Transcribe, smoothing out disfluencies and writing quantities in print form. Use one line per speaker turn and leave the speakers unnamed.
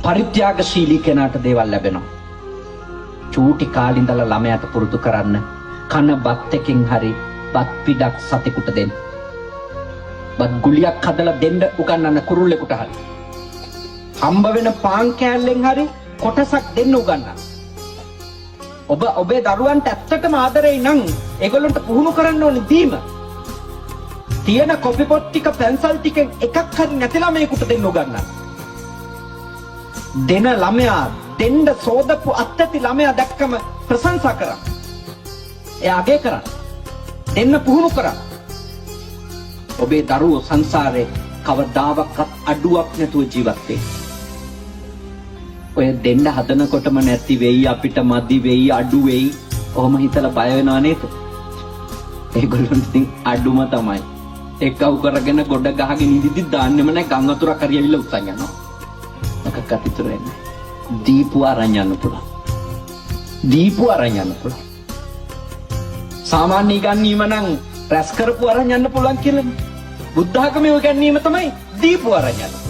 පරිත්‍යාගශීලී කෙනාට දේවල් ලැබෙනවා. චූටි කාලේ ඉඳලා ළමයාට පුරුදු කරන්න කන බත් එකකින් හරි බත් පිටක් සතෙකුට දෙන්න. බත් ගුලියක් හදලා දෙන්න උගන්වන්න කුරුල්ලෙකුට හරි. හම්බ වෙන පාන් කෑල්ලෙන් හරි කොටසක් දෙන්න උගන්වන්න. ඔබ ඔබේ දරුවන්ට ඇත්තටම ආදරෙයි නම් ඒගොල්ලන්ට පුහුණු කරන්න ඕනේ දීම. තියෙන කොපි පොත් ටික පැන්සල් ටිකෙන් එකක් හරි නැති ළමයෙකුට දෙන්න උගන්වන්න. දෙන ළමයා දෙන්න සෝදපු අත්‍යති ළමයා දැක්කම ප්‍රශංසා කරන්න. එයා අගය කරන්න. දෙන්න පුහුණු කරන්න. ඔබේ දරුවෝ සංසාරේ කවදාවත් අඩුවක් නැතුව ජීවත් වෙයි. ඔය දෙන්න හදනකොටම නැති වෙයි, අපිට මදි වෙයි, අඩු වෙයි. ඔහොම හිතලා බය වෙනව නේද? ඒගොල්ලන්ට ඉතින් අඩුම තමයි. එක්කව කරගෙන ගොඩ ගහගෙන ඉඳිද්දි දාන්නෙම නැහැ, ගම් වතුරක් හරි ඇවිල්ලා උස්සන් යනවා. මොකක්වත් ඉතුරු වෙන්නේ නැහැ. දීපු අරන් යන්න පුළුවන්. දීපු අරන් යන්න පුළුවන්. සාමාන්‍ය ඉගැන්වීම නම් රැස් කරපු අරන් යන්න පුළුවන් කියලානේ. බුද්ධ ආගමේ ඉගැන්වීම තමයි දීපු අරන් යන්න.